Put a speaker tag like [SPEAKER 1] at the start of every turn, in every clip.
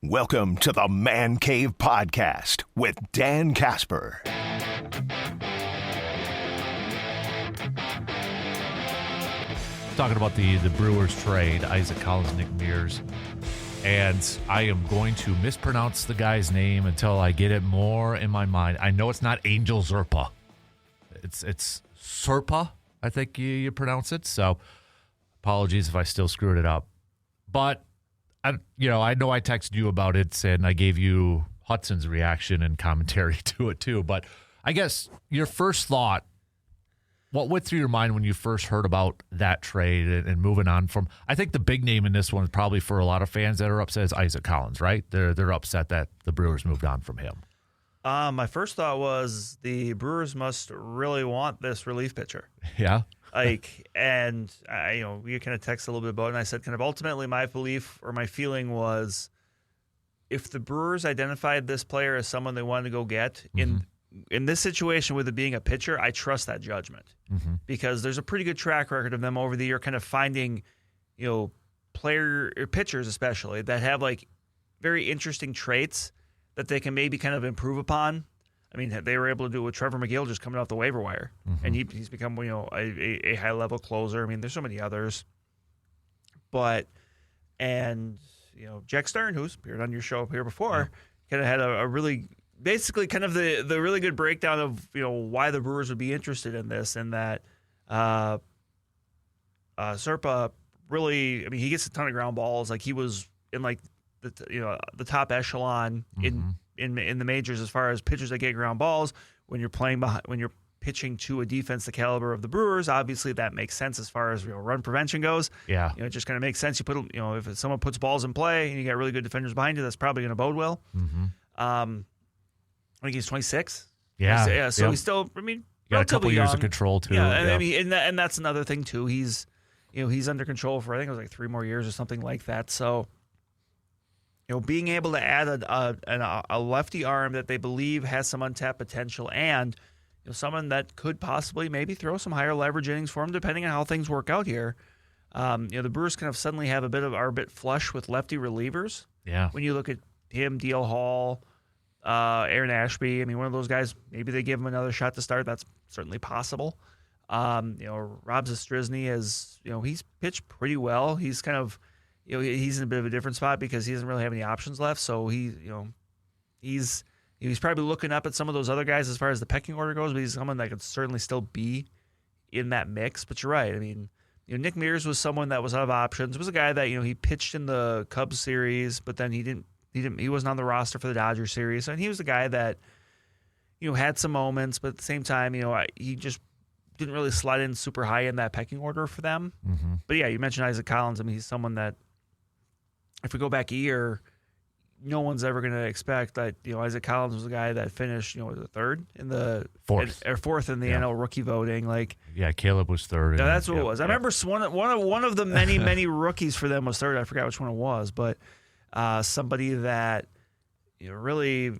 [SPEAKER 1] Welcome to the Man Cave Podcast with Dan Kasper.
[SPEAKER 2] Talking about the Brewers trade, Isaac Collins, Nick Mears, and I am going to mispronounce the guy's name until I get it more in my mind. I know it's not Angel Serpa. It's Serpa, I think you pronounce it. So apologies if I still screwed it up. But I know I texted you about it and I gave you Hudson's reaction and commentary to it too. But I guess your first thought, what went through your mind when you first heard about that trade and moving on from? I think the big name in this one, probably for a lot of fans that are upset, is Isaac Collins, right? They're upset that the Brewers moved on from him.
[SPEAKER 3] My first thought was the Brewers must really want this relief pitcher.
[SPEAKER 2] Yeah.
[SPEAKER 3] We kind of texted a little bit about it, and I said kind of ultimately my belief or my feeling was if the Brewers identified this player as someone they wanted to go get, in this situation with it being a pitcher, I trust that judgment because there's a pretty good track record of them over the year kind of finding, pitchers especially that have like very interesting traits that they can maybe kind of improve upon. I mean, they were able to do it with Trevor McGill just coming off the waiver wire, and he's become a high level closer. I mean, there's so many others, Jack Stern, who's appeared on your show here before, kind of had a really basically kind of the really good breakdown of why the Brewers would be interested in this, and that Serpa really, I mean, he gets a ton of ground balls. Like he was in like the top echelon in the majors as far as pitchers that get ground balls. When you're pitching to a defense the caliber of the Brewers, obviously that makes sense as far as run prevention goes. Yeah, it just kind of makes sense. You put if someone puts balls in play and you got really good defenders behind you, that's probably going to bode well. I think he's 26.
[SPEAKER 2] Yeah.
[SPEAKER 3] So he's still, I mean,
[SPEAKER 2] got a couple years of control too.
[SPEAKER 3] Yeah, and I mean, and that's another thing too. He's under control for I think it was like 3 more years or something like that. So. Being able to add a lefty arm that they believe has some untapped potential and someone that could possibly maybe throw some higher leverage innings for him depending on how things work out here. The Brewers kind of suddenly have are a bit flush with lefty relievers. Yeah. When you look at him, D.L. Hall, Aaron Ashby, I mean, one of those guys, maybe they give him another shot to start. That's certainly possible. Rob Zastryzny he's pitched pretty well. He's kind of he's in a bit of a different spot because he doesn't really have any options left. So he's probably looking up at some of those other guys as far as the pecking order goes, but he's someone that could certainly still be in that mix. But you're right. I mean, Nick Mears was someone that was out of options. It was a guy that, he pitched in the Cubs series, but then he wasn't on the roster for the Dodgers series. And he was the guy that, had some moments, but at the same time, he just didn't really slide in super high in that pecking order for them. But yeah, you mentioned Isaac Collins. I mean, he's someone that, if we go back a year, no one's ever going to expect that Isaac Collins was the guy that finished the third in the fourth in the NL rookie voting. Like
[SPEAKER 2] Caleb was third.
[SPEAKER 3] Yeah, that's what it was. I remember one of the many rookies for them was third. I forgot which one it was, but somebody that really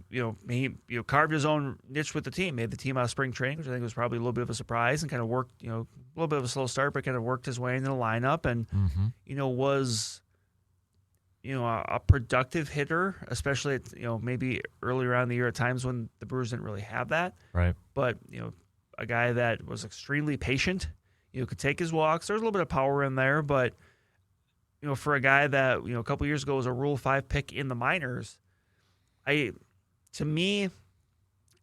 [SPEAKER 3] he carved his own niche with the team, made the team out of spring training, which I think was probably a little bit of a surprise, and kind of worked a little bit of a slow start, but kind of worked his way into the lineup, and was. A productive hitter, especially at, maybe earlier on in the year at times when the Brewers didn't really have that. Right. But, a guy that was extremely patient, could take his walks. There's a little bit of power in there, but, for a guy that, a couple years ago was a Rule 5 pick in the minors, to me,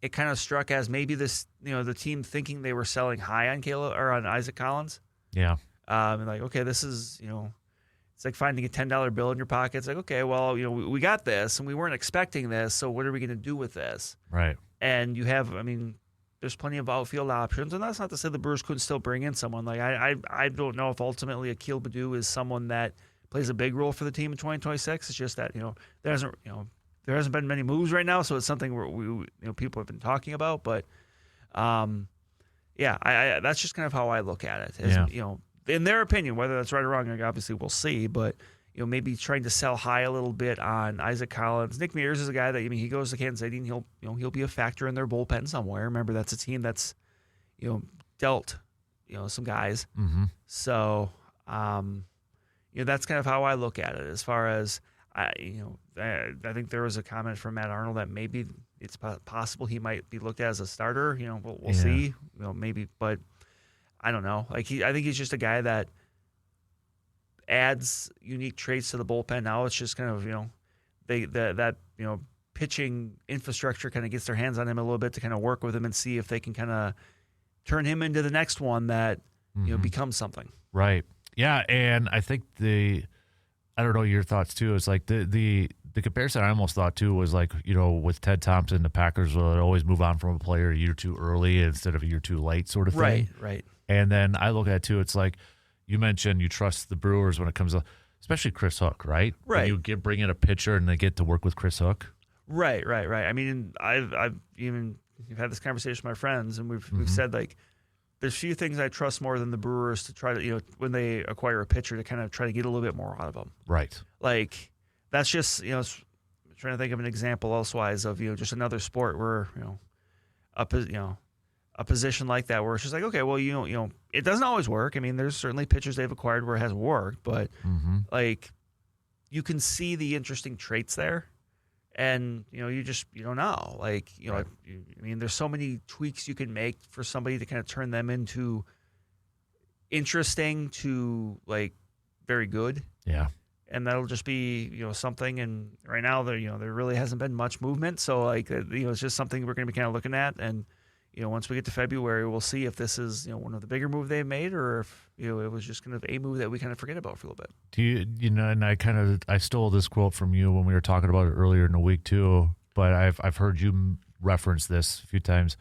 [SPEAKER 3] it kind of struck as maybe this, the team thinking they were selling high on on Isaac Collins. Yeah. And like, okay, this is, it's like finding a $10 bill in your pocket. It's like, okay, well, we got this, and we weren't expecting this, so what are we going to do with this? Right. And you have, I mean, there's plenty of outfield options, and that's not to say the Brewers couldn't still bring in someone. Like, I don't know if ultimately Akil Baddoo is someone that plays a big role for the team in 2026. It's just that, there hasn't been many moves right now, so it's something where people have been talking about. But, that's just kind of how I look at it. Is, in their opinion, whether that's right or wrong, obviously we'll see. But maybe trying to sell high a little bit on Isaac Collins. Nick Mears is a guy that he goes to Kansas City and he'll be a factor in their bullpen somewhere. Remember, that's a team that's dealt some guys. So that's kind of how I look at it. As far as I think there was a comment from Matt Arnold that maybe it's possible he might be looked at as a starter. We'll see. Maybe, but I don't know. I think he's just a guy that adds unique traits to the bullpen. Now it's just kind of that pitching infrastructure kind of gets their hands on him a little bit to kind of work with him and see if they can kind of turn him into the next one that becomes something.
[SPEAKER 2] Right. Yeah, and I think I don't know your thoughts too. It's like the comparison I almost thought too was like, with Ted Thompson, the Packers will always move on from a player a year too early instead of a year too late sort of thing.
[SPEAKER 3] Right.
[SPEAKER 2] And then I look at it too, it's like you mentioned you trust the Brewers when it comes to, especially Chris Hook, right?
[SPEAKER 3] Right.
[SPEAKER 2] When you bring in a pitcher and they get to work with Chris Hook.
[SPEAKER 3] Right. I mean, I've even had this conversation with my friends, and we've said, like, there's few things I trust more than the Brewers to try to, when they acquire a pitcher, to kind of try to get a little bit more out of them.
[SPEAKER 2] Right.
[SPEAKER 3] Like, that's just, trying to think of an example elsewise of, just another sport where, a position like that where it's just like, okay, well, it doesn't always work. I mean, there's certainly pitchers they've acquired where it hasn't worked, but like, you can see the interesting traits there. And, you don't know. Like,
[SPEAKER 2] right.
[SPEAKER 3] I mean, there's so many tweaks you can make for somebody to kind of turn them into interesting to, like, very good.
[SPEAKER 2] Yeah.
[SPEAKER 3] And that'll just be, something. And right now, there really hasn't been much movement. So, like, it's just something we're going to be kind of looking at. And, once we get to February, we'll see if this is, one of the bigger moves they've made, or if, it was just kind of a move that we kind of forget about for a little bit.
[SPEAKER 2] Do you, and I stole this quote from you when we were talking about it earlier in the week too, but I've heard you reference this a few times.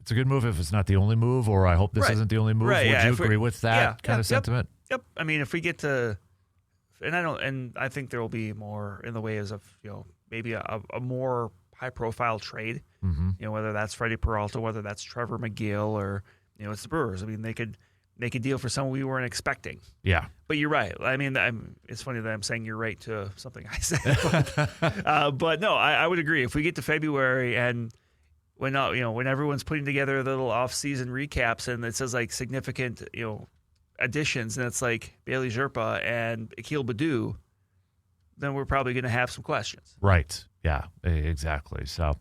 [SPEAKER 2] It's a good move if it's not the only move, or I hope this isn't the only move.
[SPEAKER 3] Right,
[SPEAKER 2] Would you agree with that kind of sentiment?
[SPEAKER 3] Yep. I mean, if we get to, and I think there will be more in the ways of, maybe a more high-profile trade, whether that's Freddie Peralta, whether that's Trevor McGill, or, it's the Brewers. I mean, they could make a deal for someone we weren't expecting.
[SPEAKER 2] Yeah.
[SPEAKER 3] But you're right. I mean, it's funny that I'm saying you're right to something I said. But no, I would agree. If we get to February and when everyone's putting together the little off-season recaps and it says, like, significant, additions, and it's like Bailey Serpa and Akil Baddoo, then we're probably going to have some questions.
[SPEAKER 2] Right. Yeah, exactly. So,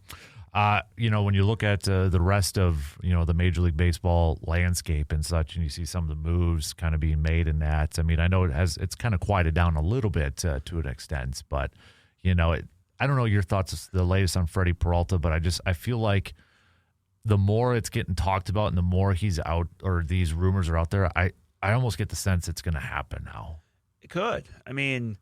[SPEAKER 2] when you look at the rest of, the Major League Baseball landscape and such, and you see some of the moves kind of being made in that, I mean, I know it's kind of quieted down a little bit to an extent, but, I don't know your thoughts, the latest on Freddie Peralta, but I feel like the more it's getting talked about and the more he's out, or these rumors are out there, I almost get the sense it's going to happen now.
[SPEAKER 3] It could. I mean,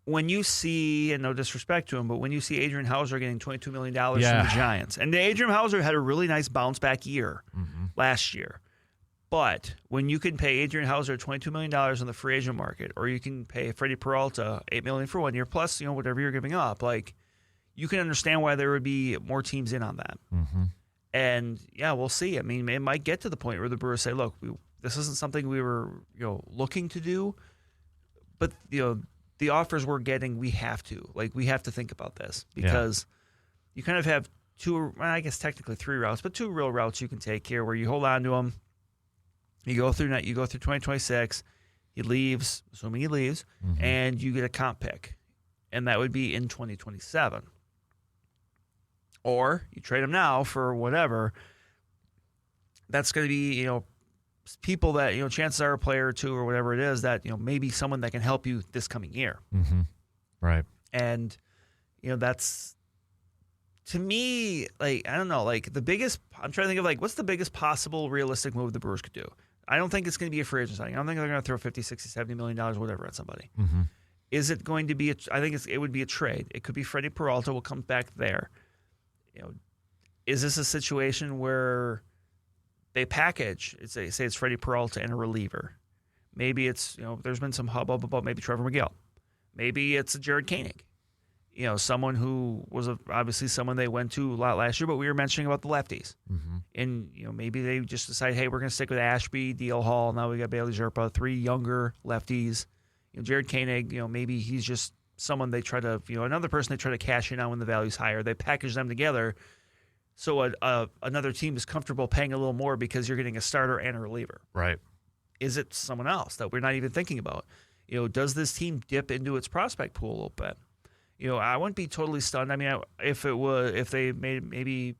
[SPEAKER 3] when you see, and no disrespect to him, but when you see Adrian Hauser getting $22 million from the Giants, and Adrian Hauser had a really nice bounce back year last year, but when you can pay Adrian Hauser $22 million on the free agent market, or you can pay Freddie Peralta $8 million for 1 year plus, whatever you're giving up, like, you can understand why there would be more teams in on that. And yeah, we'll see. I mean, it might get to the point where the Brewers say, look, this isn't something we were, looking to do, but, the offers we're getting, we have to think about this, because you kind of have I guess technically three routes, but two real routes you can take here, where you hold on to them, you go through 2026, he leaves, assuming he leaves, and you get a comp pick, and that would be in 2027. Or you trade him now for whatever. That's going to be, people that, chances are a player or two or whatever it is that, maybe someone that can help you this coming year.
[SPEAKER 2] Right.
[SPEAKER 3] And, that's, to me, like, I don't know, like, I'm trying to think of, like, what's the biggest possible realistic move the Brewers could do? I don't think it's going to be a free agent signing. I don't think they're going to throw $50, $60, $70 million, whatever, at somebody. Is it going to be, I think it would be a trade. It could be Freddie Peralta will come back there. Is this a situation where they package, say it's Freddie Peralta and a reliever? Maybe it's, there's been some hubbub about maybe Trevor McGill. Maybe it's Jared Koenig. Someone who was obviously someone they went to a lot last year, but we were mentioning about the lefties. And, maybe they just decide, hey, we're going to stick with Ashby, DL Hall. Now we got Bailey Serpa, three younger lefties. Jared Koenig, maybe he's just someone they try to, another person they try to cash in on when the value's higher. They package them together so another team is comfortable paying a little more because you're getting a starter and a reliever.
[SPEAKER 2] Right.
[SPEAKER 3] Is it someone else that we're not even thinking about? does this team dip into its prospect pool a little bit? I wouldn't be totally stunned. I mean, if they made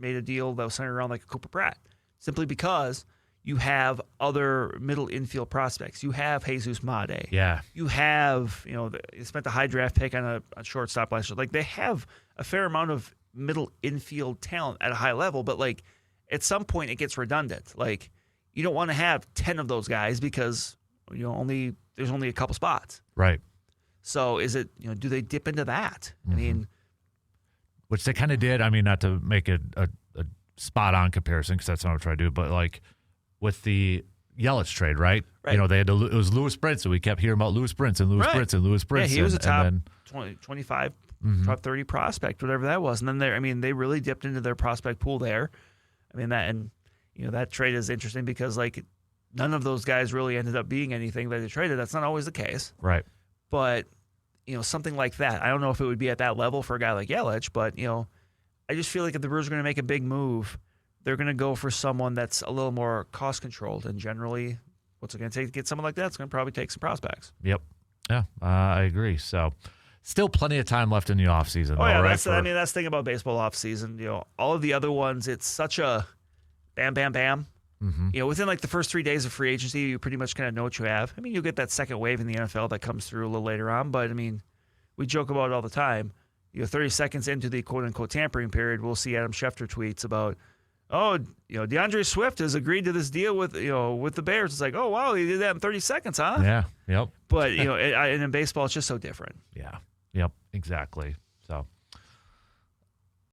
[SPEAKER 3] a deal that was centered around like a Cooper Pratt, simply because you have other middle infield prospects. You have Jesus Made.
[SPEAKER 2] Yeah.
[SPEAKER 3] You have, they spent the high draft pick on a shortstop last year. Like, they have a fair amount of middle infield talent at a high level, but like at some point it gets redundant. Like, you don't want to have 10 of those guys because there's only a couple spots.
[SPEAKER 2] Right.
[SPEAKER 3] So is it, do they dip into that? I mean,
[SPEAKER 2] which they kind of did. I mean, not to make it a spot on comparison, because that's not what I'm trying to do, but like with the Yelich trade, right? Right. They had it was Lewis Brinson. We kept hearing about Lewis Brinson. Yeah,
[SPEAKER 3] he was a top 25, top 30 prospect, whatever that was. And then they really dipped into their prospect pool there. I mean, that trade is interesting because like none of those guys really ended up being anything that they traded. That's not always the case.
[SPEAKER 2] Right.
[SPEAKER 3] But, something like that. I don't know if it would be at that level for a guy like Yelich, but, I just feel like if the Brewers are going to make a big move, they're going to go for someone that's a little more cost-controlled. And generally, what's it going to take to get someone like that? It's going to probably take some prospects.
[SPEAKER 2] Yep. Yeah, I agree. So, still plenty of time left in the offseason.
[SPEAKER 3] Oh, yeah.
[SPEAKER 2] Right?
[SPEAKER 3] That's the thing about baseball offseason. All of the other ones, it's such a bam, bam, bam.
[SPEAKER 2] Mm-hmm.
[SPEAKER 3] Within like the first 3 days of free agency, you pretty much kind of know what you have. I mean, you'll get that second wave in the NFL that comes through a little later on, but I mean, we joke about it all the time. 30 seconds into the quote-unquote tampering period, we'll see Adam Schefter tweets about, DeAndre Swift has agreed to this deal with the Bears. It's like, oh, wow, he did that in 30 seconds, huh?
[SPEAKER 2] Yeah, yep.
[SPEAKER 3] But, and in baseball, it's just so different.
[SPEAKER 2] Yeah, yep, exactly.